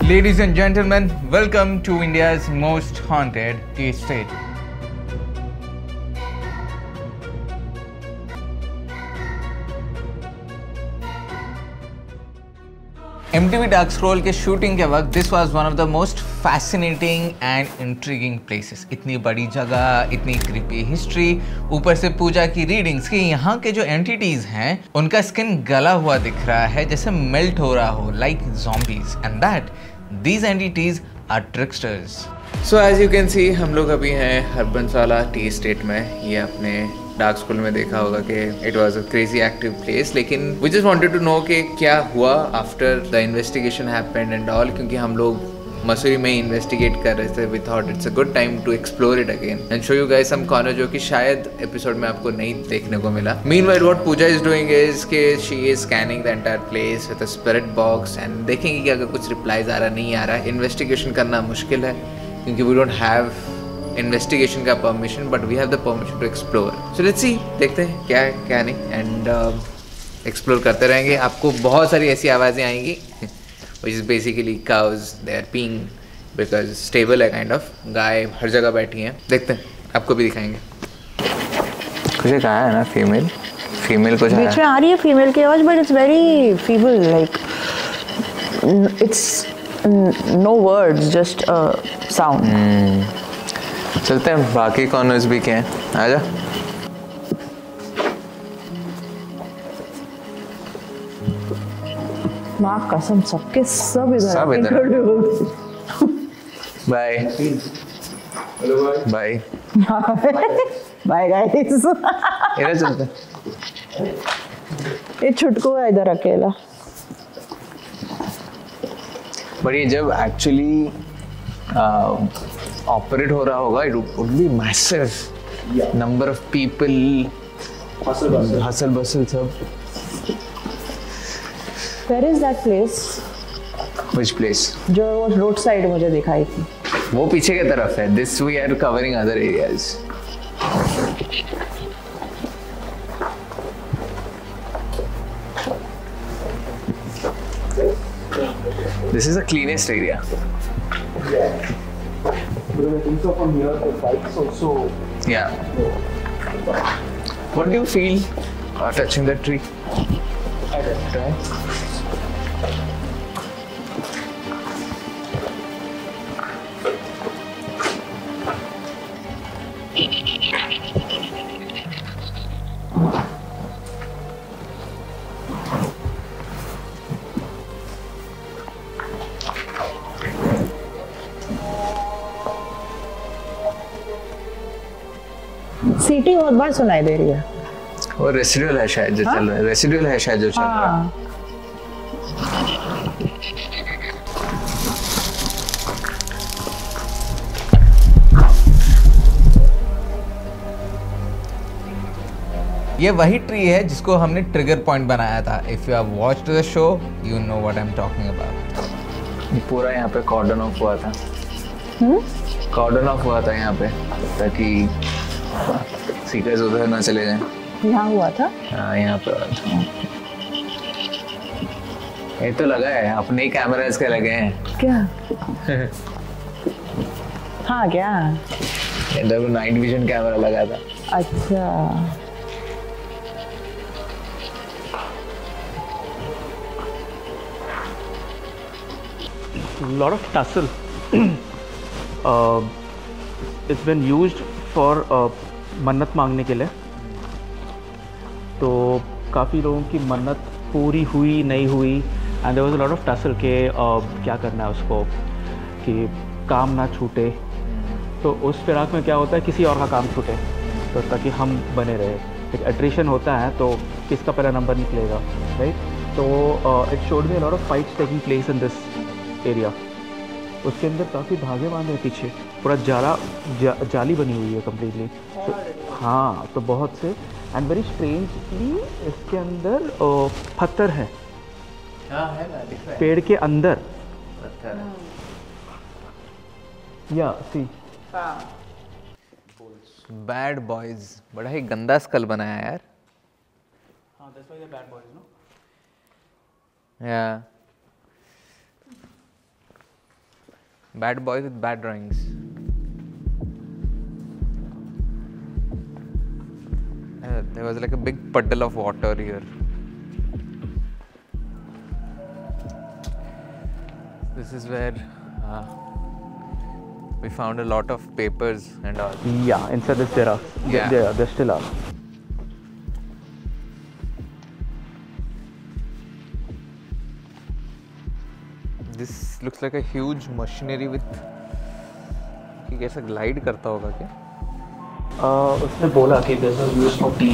Ladies and gentlemen, welcome to India's most haunted tea estate. MTV Dark Scroll के shooting के वक्त this was one of the most fascinating and intriguing places. इतनी बड़ी जगह, इतनी creepy history, ऊपर से पूजा की रीडिंग्स कि यहाँ के जो एंटिटीज हैं उनका स्किन गला हुआ दिख रहा है जैसे मेल्ट हो रहा हो, like zombies, and that these entities are tricksters. So as you can see, हम लोग अभी हैं हरबंसवाला टी एस्टेट में। ये अपने डार्क स्कूल में देखा होगा कि it was a crazy active place, लेकिन we just wanted to know कि क्या हुआ after the investigation happened and all, क्योंकि हम लोग मसूरी में इन्वेस्टिगेट कर रहे थे। We thought it's a good time to explore it again and show you guys some corner जो कि शायद एपिसोड में आपको नहीं देखने को मिला। Meanwhile what Pooja is doing is कि she is scanning the entire place with a spirit box and देखेंगे कि अगर कुछ रिप्लाईज आ रहा नहीं आ रहा। इन्वेस्टिगेशन करना मुश्किल है क्योंकि वी डोंट हैव इन्वेस्टिगेशन का permission, but we have the permission to explore. So let's see, देखते हैं क्या है क्या नहीं, एंड एक्सप्लोर करते रहेंगे। आपको बहुत सारी ऐसी आवाज़ें आएंगी which is basically cows, they are peeing because stable है kind of, गाय हर जगह बैठी हैं। देखते हैं, आपको भी दिखाएंगे। कुछ कहा है ना फीमेल कुछ बीच में आ रही है फीमेल की आवाज, but it's very feeble, like it's no words, just a sound. चलते हैं, बाकी कॉर्नर्स भी क्या हैं, आजा। माँ कसम, सबके सब इधर बाय बाय बाय गाइस। इधर चलते हैं। ये छुटकू है इधर अकेला। बट ये जब एक्चुअली ऑपरेट हो रहा होगा, it would be massive number of people, hustle bustle सब। Where is that place? Which place? जो वो रोड साइड मुझे दिखाई थी, वो पीछे की तरफ है। This we are covering other areas. This is the cleanest area. Yeah. But I think so from here the bikes also. Yeah. What do you feel touching that tree? I don't know. सीटी बहुत बार सुनाई दे रही है। वो residual है शायद जो चल रहा है, रेसिडुअल है शायद जो चल रहा है। ये वही ट्री है जिसको हमने ट्रिगर पॉइंट बनाया था। If you have watched the show you know what I am talking about. पूरा यहाँ पे कॉर्डन ऑफ हुआ था। कॉर्डन ऑफ हुआ था यहाँ पे ताकि सीकर्स उधर ना चले जाएं। यहाँ हुआ था? हाँ, यहाँ पे हुआ था। ये तो लगा है, अपने ही कैमरास के लगे हैं। क्या? हाँ क्या? इधर नाइट विजन कैमरा लगा था। अच्छा। Lot of tussle. It's been used for मन्नत मांगने के लिए। तो काफ़ी लोगों की मन्नत पूरी हुई नहीं हुई, and there was a lot of tussle के क्या करना है उसको कि काम ना छूटे। तो उस फिराक में क्या होता है, किसी और का काम छूटे तो ताकि हम बने रहे। एक एट्रिशन होता है तो किसका पहला नंबर निकलेगा, राइट। तो it showed me a lot of fights taking place in this area. उसके अंदर काफ़ी धागे बांधे हैं पीछे, पूरा जाली बनी हुई है कम्प्लीटली। तो हाँ, तो बहुत से, एंड वेरी स्ट्रेंजली इसके अंदर पत्थर है। हाँ है ना, दिख रहा है। पेड़ के अंदर पत्थर है। या सी बैड बॉयज, बड़ा ही गंदा स्कल बनाया यार। हाँ, that's why they bad boys, no. या Bad boys with bad drawings. There was like a big puddle of water here. This is where we found a lot of papers and all. Yeah, inside this there are. Yeah. There still are. This looks like a huge machinery with कि कैसा glide करता होगा क्या? उसने बोला कि this is used for T,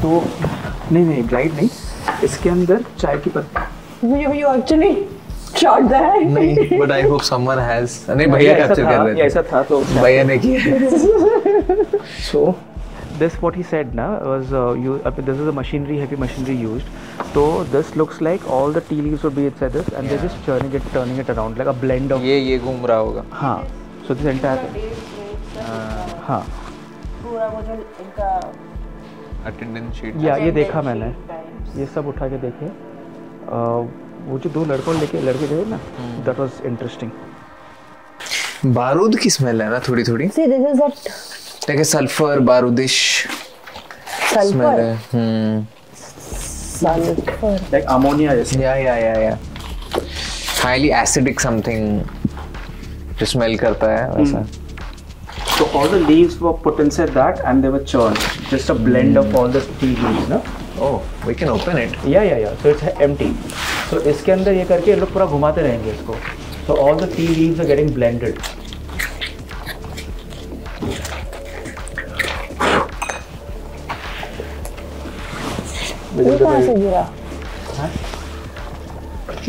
तो नहीं ग्लाइड नहीं, इसके अंदर चाय की पत्ती। You actually shot that? नहीं, but I hope someone has. नहीं भैया कैप्चर कर रहे थे। ऐसा था तो भैया ने किया। So this what he said na was this is a heavy machinery used. So this looks like all the tea leaves would be inside this and they're just turning it around like a blend of. ये घूम रहा होगा। हाँ, so this entire. हाँ। पूरा वो जो इनका अटेंडेंस शीट। या ये देखा मैंने, ये सब उठा के देखे। वो जो दो लड़के गए ना, that was interesting. बारूद की स्मेल है ना थोड़ी थोड़ी। See, this is that like a sulfur बारूदिश स्मेल है। sulfur. Like ammonia is. या highly acidic something जो स्मेल करता है वैसा। So all the leaves were put inside that and they were churned. Just a blend of all the tea leaves, ना? Oh, we can open it. Yeah. So it's empty. So इसके अंदर ये करके ये लोग पूरा घुमाते रहेंगे इसको. So all the tea leaves are getting blended. ये कहाँ से गिरा?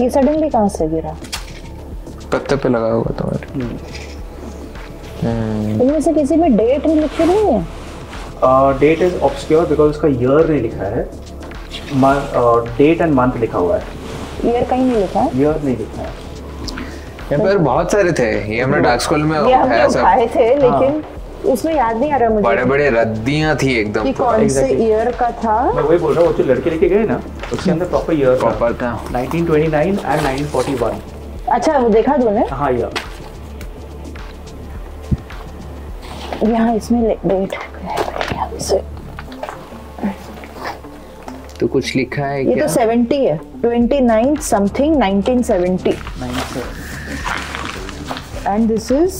ये सडनली कहाँ से गिरा? पत्ते पे लगा होगा तुम्हारे। इनमें से किसी में डेट लिखी नहीं है? Date is obscure because उसका year नहीं लिखा है. Date and month लिखा हुआ है. ईयर कहीं नहीं लिखा है? Year नहीं लिखा है. यहाँ पर बहुत सारे थे, ये हमने डार्क स्कूल में हमने उठाए थे, लेकिन उसमें याद नहीं आ रहा मुझे। बड़े-बड़े रद्दियाँ थी एकदम। कि कौन से ईयर का था? मैं वही बोल रहा हूँ, वो जो लड़के लेके गए ना, उसके अंदर प्रॉपर ईयर था। 1929 and 1941. अच्छा, वो देखा तूने? हाँ यार। यहाँ इसमें डेट से तो कुछ लिखा है ये क्या? तो 70 है, 29 something 1970 and this is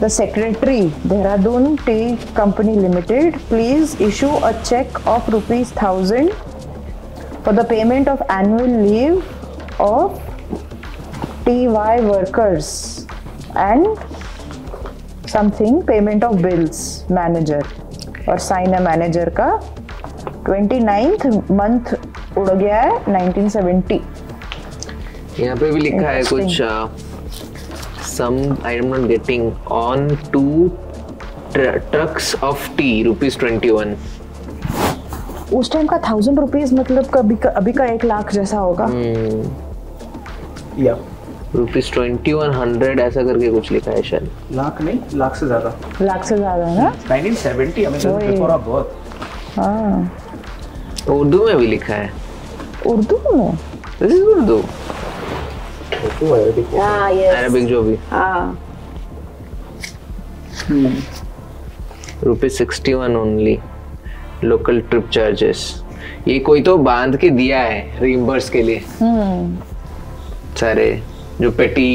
the secretary, Dehradun Tea Company Limited, please issue a check of ₹1000 for the payment of annual leave of TY workers and something payment of bills manager और sign a manager का 29th month उड़ गया है 1970। यहाँ पे भी लिखा है कुछ some I am not getting on 2 trucks of tea ₹21। उस टाइम का ₹1000 मतलब अभी का 1 लाख जैसा होगा। या ₹2100 ऐसा करके कुछ लिखा है शायद। लाख नहीं, लाख से ज्यादा ना 1970 I mean before our birth। हाँ, उर्दू में भी लिखा है। उर्दू में? This is Urdu. हाँ, yes। अरबिक जो भी। हाँ। ₹61 only local trip charges। ये कोई तो बांध के दिया है reimburse के लिए। सारे जो पेटी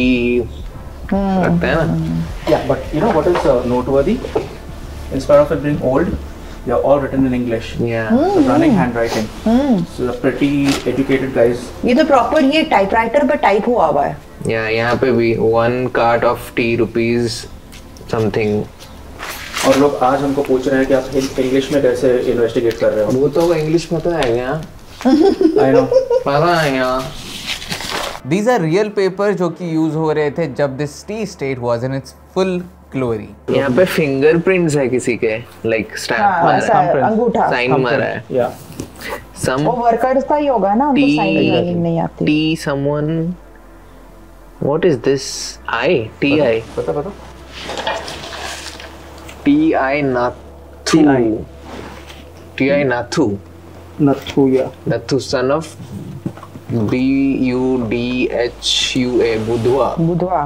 रखते हैं ना। Yeah, but you know what is noteworthy? In spite of it being old, they are all written in English. Yeah। The running handwriting. So the pretty educated guys. ये तो प्रॉपर ये टाइपराइटर पे टाइप हुआ हुआ है। यहाँ पे भी 1 cart of tea ₹, something। और लोग आज हमको पूछ रहे हैं कि आप इंग्लिश में कैसे इन्वेस्टिगेट कर रहे हो। वो तो इंग्लिश में तो है क्या? I know। पता है यार। These are real papers जो कि यूज हो रहे थे जब this tea state was in its full glory। यहाँ पे फिंगरप्रिंट्स है किसी के, like stamp मारा है, अंगूठा, साइन मारा है। Yeah। वो वर्कर्स का ही होगा ना, उनको साइन नहीं आती। T someone, what is this? TI पता TI Nathu, TI Nathu, Nathu, yeah। Nathu son of BUDHUA Budhwa Budhwa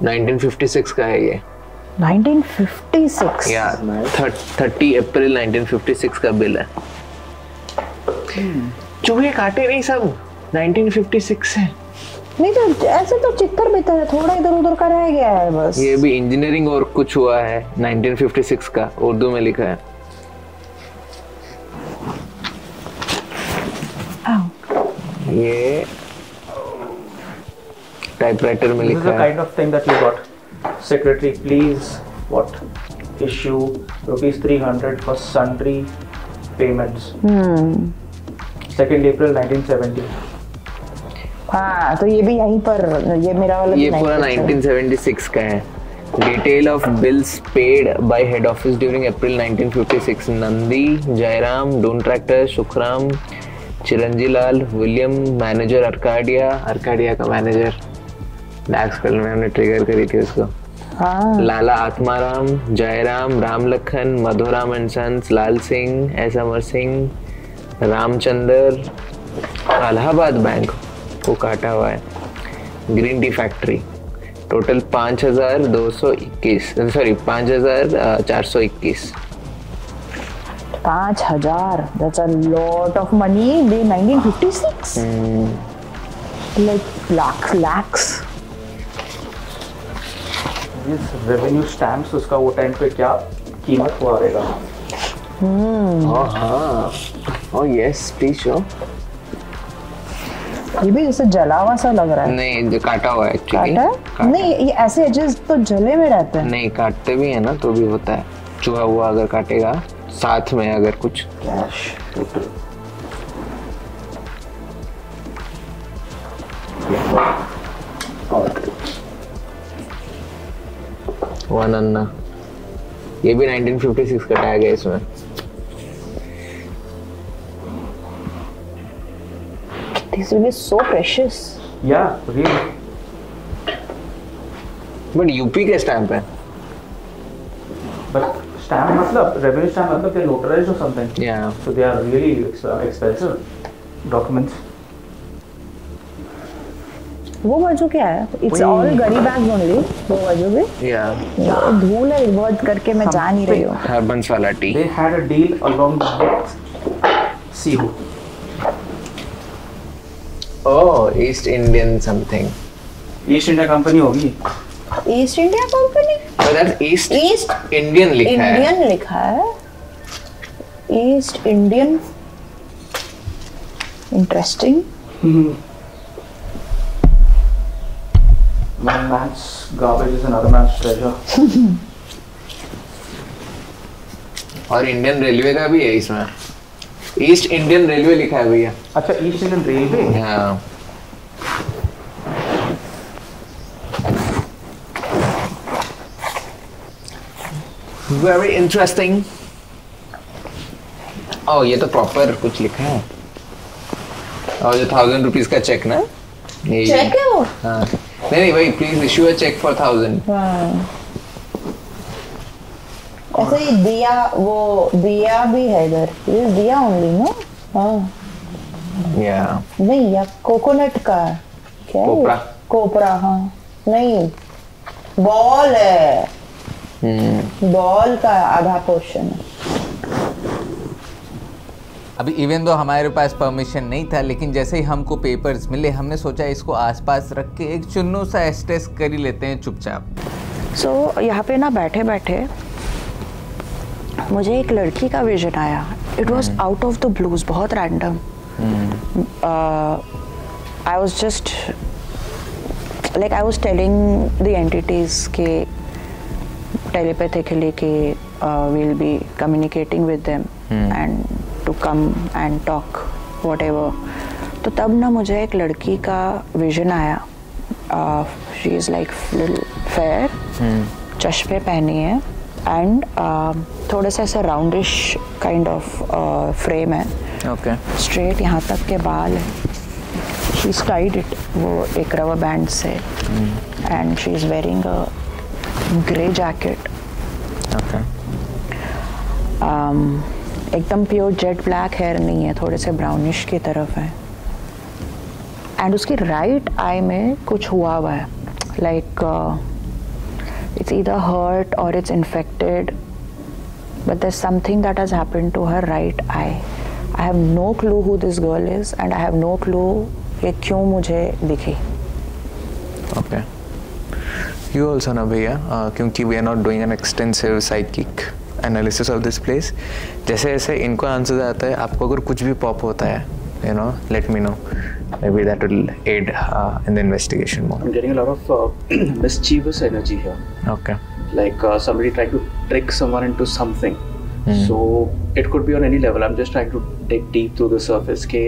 1956 का है ये 1956 यार 30 अप्रैल 1956 का बिल है चूहे काटे नहीं सब 1956 है नहीं तो ऐसे तो चिक्कर बितर है थोड़ा इधर उधर का रह गया है बस ये भी इंजीनियरिंग और कुछ हुआ है 1956 का उर्दू में लिखा है ये टाइपराइटर में लिखा है This is the kind of thing that you got. Secretary, please, what? Issue rupees 300 for sundry payments. 2nd April 1970. हाँ तो ये भी यहीं पर ये मेरा वाला ये पूरा 1976 का है detail of bills paid by head office during April 1956 Nandi Jairam Doon tractor Sukhram Chiranji Lal William manager Arcadia का मैनेजर डैक्स कल में हमने ट्रिगर करी थी उसको हाँ Lala Atmaram Jairam Ram Lakhan Madhuram and sons Lal Singh S Amar Singh Ramchander Allahabad bank को काटा हुआ है green tea factory total 5,421 5,000 that's a lot of money in 1956 like lakhs These revenue stamps उसका वो टाइम पे क्या कीमत हुआ रहेगा oh yes please show ये भी जैसे जला हुआ सा लग रहा है नहीं जो काटा हुआ है एक्चुअली काटा है नहीं ये ऐसे एजेस तो जले में रहते हैं नहीं काटते भी है ना तो भी होता है चूहा हुआ अगर काटेगा साथ में अगर कुछ कैश वन अन्ना ये भी 1956 का टैग है इसमें This will be so precious. Yeah, really. But UP के स्टैम्प है But stamp मतलब revenue stamp मतलब they're notarized or something. Yeah. So they are really expensive documents. वो बाजू क्या है? It's all गरी bags only. वो बाजू भी या धूल है बहुत करके मैं जा नहीं रही हूँ. हर्बन्स वाला T They had a deal along with Sihu. Oh east Indian something East India Company होगी. East India Company? but that's East East Indian लिखा है Indian लिखा है. East Indian. Interesting. One man's garbage is another man's treasure. और Indian railway का भी है इसमें ईस्ट इंडियन रेलवे लिखा है भैया अच्छा ईस्ट इंडियन रेलवे हाँ वेरी इंटरेस्टिंग ओह ये तो प्रॉपर कुछ लिखा है और जो 1,000 रुपीज का चेक ना ये चेक है वो? हाँ नहीं भाई please issue a cheque for 1,000 हाँ. ऐसे ही दिया भी है इधर. ये दिया ओनली नो? हाँ. या नहीं या कोकोनट का क्या है? कोपरा. कोपरा हाँ. नहीं बॉल है. बॉल का आधा पोर्शन है. अभी इवन दो हमारे पास परमिशन नहीं था लेकिन जैसे ही हमको पेपर्स मिले हमने सोचा इसको आसपास रख के एक चुन्नू सा एस्टेस कर ही लेते हैं चुपचाप सो यहाँ पे ना बैठे बैठे मुझे एक लड़की का विजन आया. It was out of the blues बहुत random. I was just like I was telling the entities के टेलीपैथिकली कि we'll be communicating with them and to come and talk whatever. तो तब ना मुझे एक लड़की का विजन आया. she is like little fair, चश्मे पहनी है and थोड़ा सा ऐसा राउंडिश काइंड ऑफ फ्रेम है. ओके स्ट्रेट यहाँ तक के बाल है. she's tied it वो एक रबर बैंड से and she is wearing a grey jacket. Okay एकदम प्योर जेट ब्लैक हेयर नहीं है थोड़े से ब्राउनिश की तरफ है एंड उसकी राइट आई में कुछ हुआ हुआ है, like it's either hurt or it's infected, but there's something that has happened to her right eye. I have no clue who this girl is and I have no clue कि क्यों मुझे दिखी. Okay. You also know भैया, क्योंकि we are not doing an extensive psychic analysis of this place. जैसे जैसे इनको answer आता है, आपको अगर कुछ भी पॉप होता है, you know, let me know. Maybe that will aid in the investigation more. I'm getting a lot of mischievous energy here. Okay. Like somebody trying to trick someone into something. So it could be on any level. I'm just trying to dig deep through the surface. कि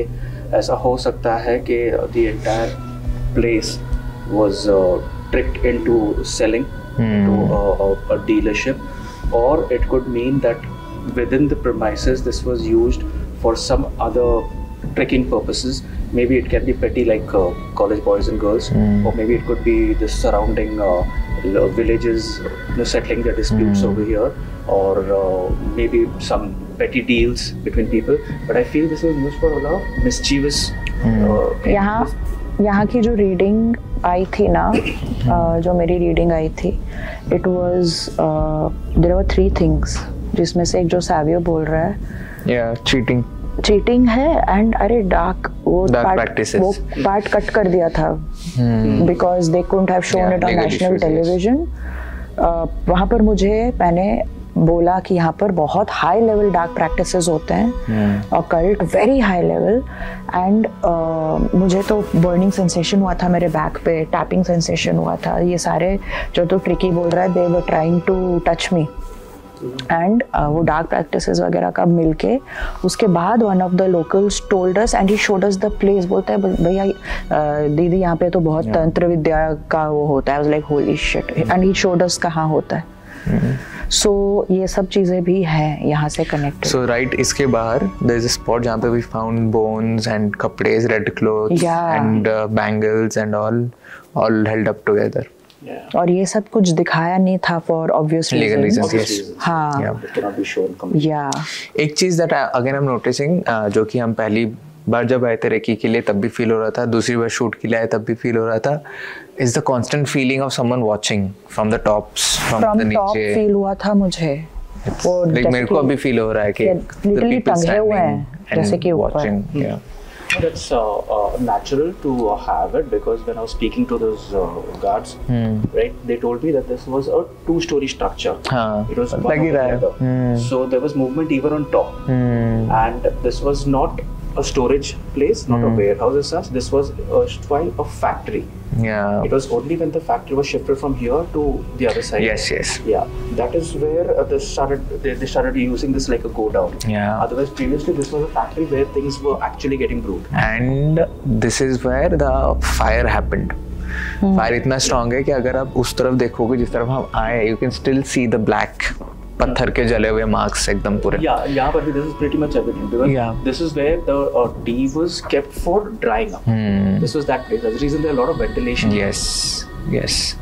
ऐसा हो सकता है कि the entire place was tricked into selling to a dealership, or it could mean that within the premises this was used for some other tricking purposes. Maybe it can be petty, like college boys and girls, or maybe it could be the surrounding villages settling their disputes over here, or maybe some petty deals between people. But I feel this was used for a lot of mischievous. यहाँ की जो reading आई थी ना, जो मेरी reading आई थी, it was there were 3 things, जिसमें से एक जो सावियो बोल रहा है, चीटिंग है, एंड अरे डार्क पार्ट कट कर दिया था because they couldn't have shown it on national television. वहाँ पर मैंने बोला कि यहाँ पर बहुत हाई लेवल डार्क प्रैक्टिसेस होते हैं, occult very high level, and मुझे तो बर्निंग सेंसेशन हुआ था मेरे बैक पे, टैपिंग सेंसेशन हुआ था. ये सारे जो तो ट्रिकी बोल रहा है, they were trying to touch me, and वो डार्क प्रैक्टिसेस वगैरह का मिलके उसके बाद one of the locals told us and he showed us the place. बोलता है भैया दीदी यहाँ पे तो बहुत तंत्र विद्या का वो होता है. I was like holy shit, and he showed अस कहाँ होता है. सो ये सब चीजें भी हैं यहाँ से कनेक्टेड. सो राइट, इसके बाहर देयर इज अ स्पॉट जहाँ पे वी फाउंड बोन्स एंड कपड़े, red clothes and bangles and all held up together. और ये सब कुछ दिखाया नहीं था फॉर ऑब्वियस रीजंस. हाँ, या एक चीज that again I am noticing, जो कि हम पहली बार जब आए थे रेकी के लिए तब भी फील हो रहा था, दूसरी बार शूट के लिए आए तब भी फील हो रहा था, is the constant feeling of someone watching from the tops, from the नीचे फील हुआ था मुझे. लाइक मेरे को अभी फील हो रहा है कि लिटरली टंगे हुए हैं जैसे कि ऊपर. That's natural to have it, because when I was speaking to those guards, right, they told me that this was a 2-story structure. It was so there was movement even on top, and this was not a storage place, not a warehouse as such. This was erstwhile a factory. Yeah. It was only when the factory was shifted from here to the other side. Yes. Yeah, that is where they started using this like a go down. Yeah. Otherwise, previously this was a factory where things were actually getting brewed. And this is where the fire happened. Fire इतना strong है कि अगर आप उस तरफ देखोगे जिस तरफ हम आए, you can still see the black पत्थर के जले हुए मार्क्स एकदम पूरे. यहाँ पर भी this is pretty much evident, because this is where the tea was kept for drying up. This was that place. That's the reason there are a lot of ventilation. Yes.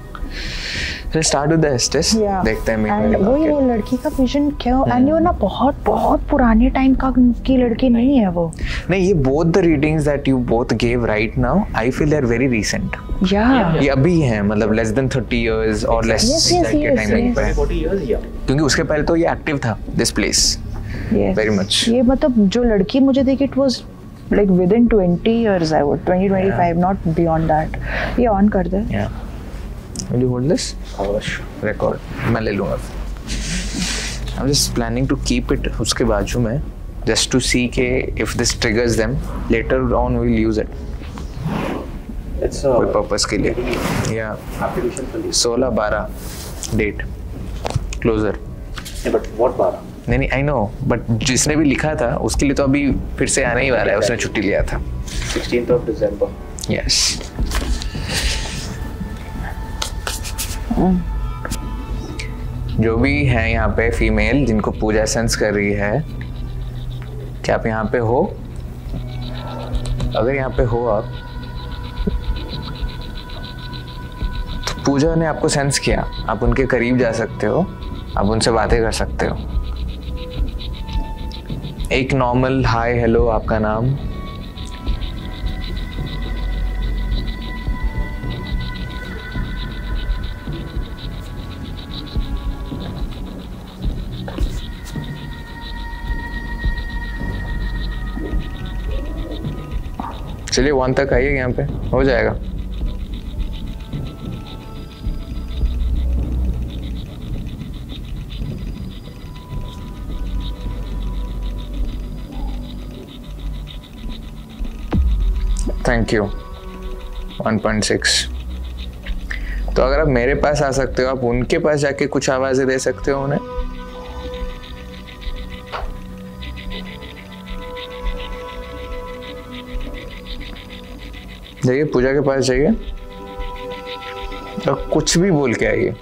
Let's start with the Estes. देखते हैं मेरे वो लड़की का vision क्या, and वो ना बहुत पुराने टाइम का की लड़की नहीं है वो. नहीं, ये both the readings that you both gave right now, I feel they are very recent. ये अभी हैं, मतलब less than 30 years or less के टाइमिंग पे. 40 years, क्योंकि उसके पहले तो ये एक्टिव था this place. Very much. ये मतलब जो लड़की मुझे देखी, it was like within 20 years, I would 20-25, not beyond that. ये ऑन कर दे. Will you hold this? Record. मैं ले लूँगा. I'm just planning to keep it उसके बाजू में, just to see के if this triggers them, later on we'll use it. It's कोई purpose के लिए. Application for this. 16/12 date. Closer. But what 12? नहीं, I know, but जिसने भी लिखा था उसके लिए तो अभी फिर से आने ही वाला है, उसने छुट्टी लिया था. 16th of December. Yes. जो भी है यहाँ पे फीमेल जिनको पूजा सेंस कर रही है, क्या आप यहाँ पे हो? अगर यहाँ पे हो आप, तो पूजा ने आपको सेंस किया, आप उनके करीब जा सकते हो, आप उनसे बातें कर सकते हो. एक नॉर्मल हाय हेलो, आपका नाम, चलिए 1 तक आइए, यहाँ पे हो जाएगा। Thank you. 1.6। तो अगर आप मेरे पास आ सकते हो, आप उनके पास जाके कुछ आवाजें दे सकते हो उन्हें। जाइए पूजा के पास जाइए और कुछ भी बोल के आइए।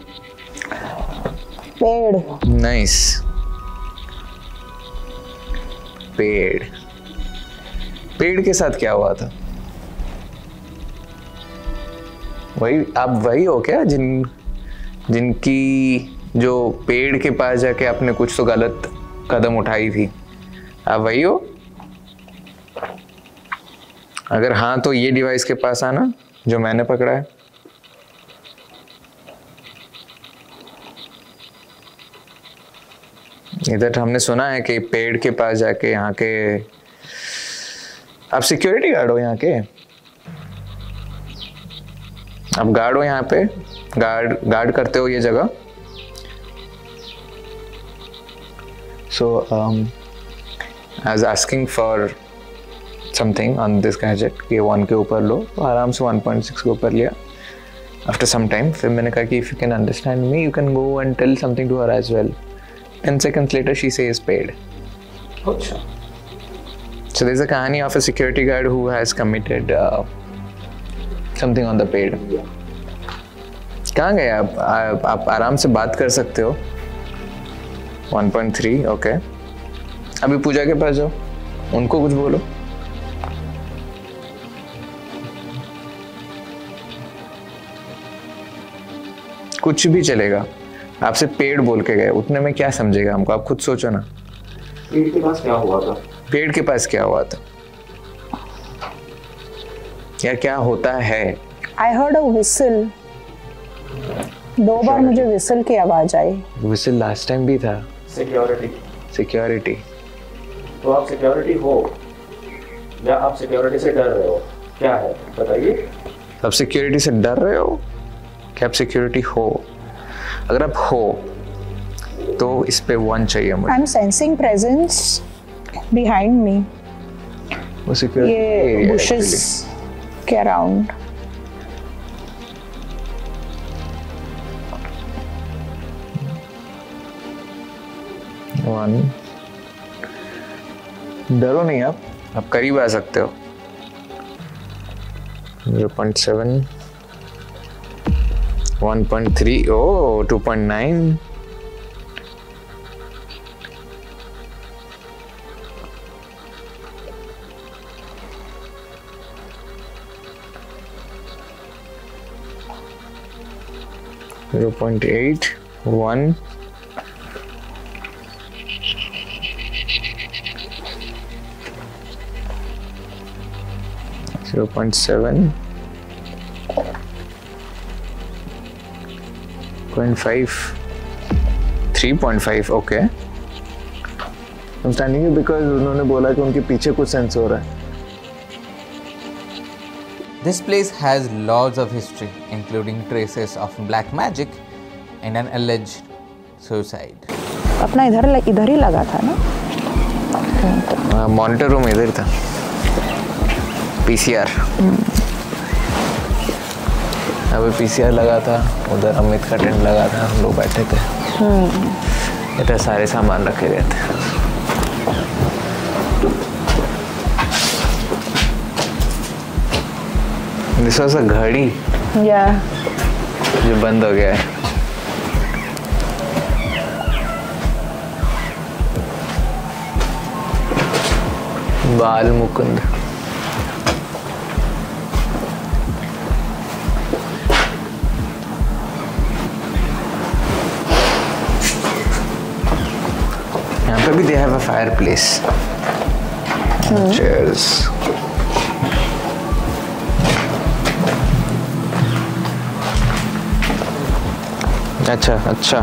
पेड़। नाइस। पेड़। पेड़ के साथ क्या हुआ था? वही आप वही हो क्या जिनकी जो पेड़ के पास जाके आपने कुछ तो गलत कदम उठाई थी? आप वही हो? अगर हाँ तो ये डिवाइस के पास आना जो मैंने पकड़ा है। इधर हमने सुना है कि पेड़ के पास जाके यहाँ के आप सिक्योरिटी गार्ड हो, यहाँ के आप गार्ड हो, यहाँ पे गार्ड करते हो ये जगह। So I was asking for something on this gadget कि 1 के ऊपर लो, तो आराम से 1.6 के ऊपर लिया। आफ्टर सम टाइम फिर मैंने कहा कि if you can understand me you can go and tell something to her as well. 10 seconds later she says paid. अच्छा। So there's a kahani of a security guard who has committed something on the paid. कहाँ गए आप आराम से बात कर सकते हो। 1.3 ओके। अभी पूजा के पास जाओ, उनको कुछ बोलो। कुछ भी चलेगा। आपसे पेड़ बोल के गए, उतने में क्या समझेगा हमको? आप खुद सोचो ना। पेड़ के पास क्या हुआ था? पेड़ के पास क्या हुआ था या क्या होता है? I heard a whistle. 2 बार मुझे विसल की आवाज आई। विसल लास्ट टाइम भी था। सिक्योरिटी। तो आप सिक्योरिटी हो या आप सिक्योरिटी से डर रहे हो? क्या है बताइए। आप सिक्योरिटी से डर रहे हो क्या आप सिक्योरिटी हो? अगर आप हो तो इस पे 1 चाहिए मुझे। I am sensing presence behind me. वो सिक्योरिटी ये बुशेस के अराउंड। वन। डरो नहीं, आप करीब आ सकते हो। 0.7 1.3 oh 2.9 0.8 1 0.7 0.5 3.5 ओके। अंडरस्टैंडिंग है बिकॉज उन्होंने बोला कि उनके पीछे कुछ सेंस हो रहा है। This place has lots of history, including traces of black magic and an alleged suicide. अपना इधर ही लगा था ना? मॉनिटर रूम इधर था। पीसीआर। अभी पीसीआर लगा था, उधर अमित का टेंट लगा था, हम लोग बैठे थे। इधर सारे सामान रखे गए थे। दिस वाज अ घड़ी जो बंद हो गया है। बाल मुकुंद। यहाँ पे भी they have a fireplace. Chairs. अच्छा अच्छा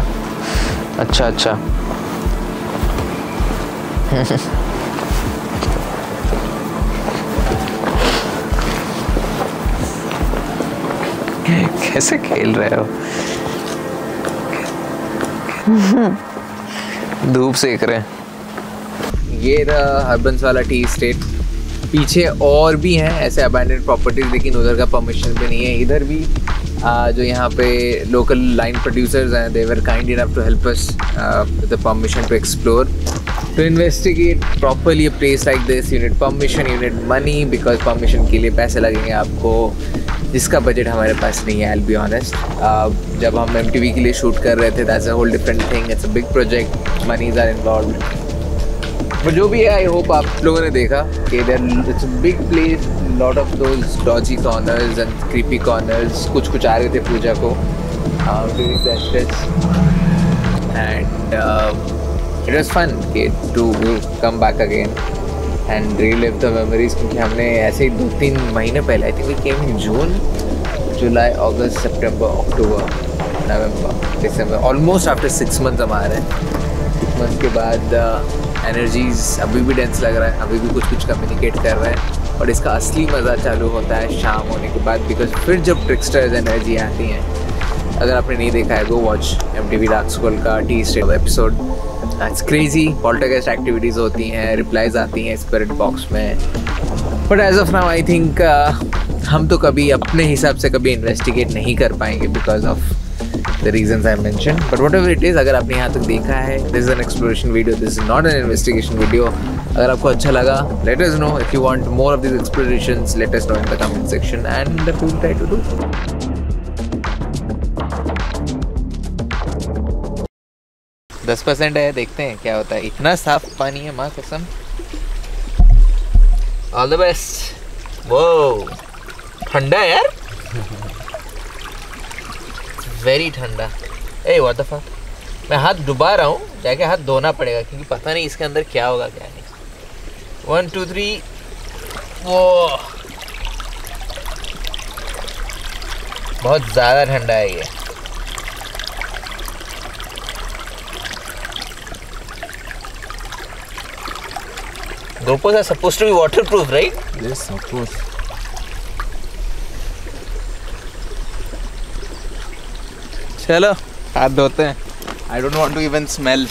अच्छा अच्छा कैसे खेल रहे हो? धूप सेक रहे हैं। ये रहा हर्बन्स वाला टी स्टेट। पीछे और भी हैं ऐसे अबैंडन्ड प्रॉपर्टीज, लेकिन उधर का परमिशन भी नहीं है। इधर भी जो यहाँ पे लोकल लाइन प्रोड्यूसर्स हैं, they were kind enough to help us with the permission to explore, to investigate properly a place like this. You need permission, you need money, because permission के लिए पैसे लगेंगे आपको, जिसका बजट हमारे पास नहीं है। आई विल बी ऑनेस्ट, जब हम MTV के लिए शूट कर रहे थे, that's a whole different thing, it's a big project, monies are involved. पर जो भी है, आई होप आप लोगों ने देखा कि it's a big place, lot of those dodgy corners and creepy corners. कुछ आ रहे थे पूजा को during the stretch, and it was fun to come back again and relive the memories, क्योंकि हमने ऐसे ही 2-3 महीने पहले, I think we came in June, July, August, September, October, November, December, almost after 6 months हम आ रहे हैं। 6 months के बाद एनर्जीज अभी भी डेंस लग रहा है, अभी भी कुछ कम्युनिकेट कर रहा है, और इसका असली मज़ा चालू होता है शाम होने के बाद, बिकॉज फिर जब ट्रिक्स्टर्स एनर्जी आती हैं। अगर आपने नहीं देखा है, go watch MTV Dark School का tea estate episode, it's crazy. Poltergeist activities होती हैं, रिप्लाईज आती हैं स्पिरिट बॉक्स में, but as of now I think हम तो कभी अपने हिसाब से कभी इन्वेस्टिगेट नहीं कर पाएंगे because of the reasons I mentioned, but whatever it is, अगर आपने यहाँ तक देखा है, this is an exploration video, this is not an investigation video. अगर आपको अच्छा लगा, let us know. If you want more of these explorations, let us know in the comment section, and we'll try to do. 10% है, देखते हैं क्या होता है। इतना साफ पानी है, माँ कसम। All the best. वो ठंडा है यार, वेरी ठंडा। ए व्हाट द फक, मैं हाथ डुबा रहा हूँ, जाके हाथ धोना पड़ेगा, क्योंकि पता नहीं इसके अंदर क्या होगा क्या नहीं। 1 2 3, वो बहुत ज़्यादा ठंडा है ये। GoPros are supposed to be waterproof, right? Yes, of course. चलो हाथ धोते हैं। I don't want to even smell.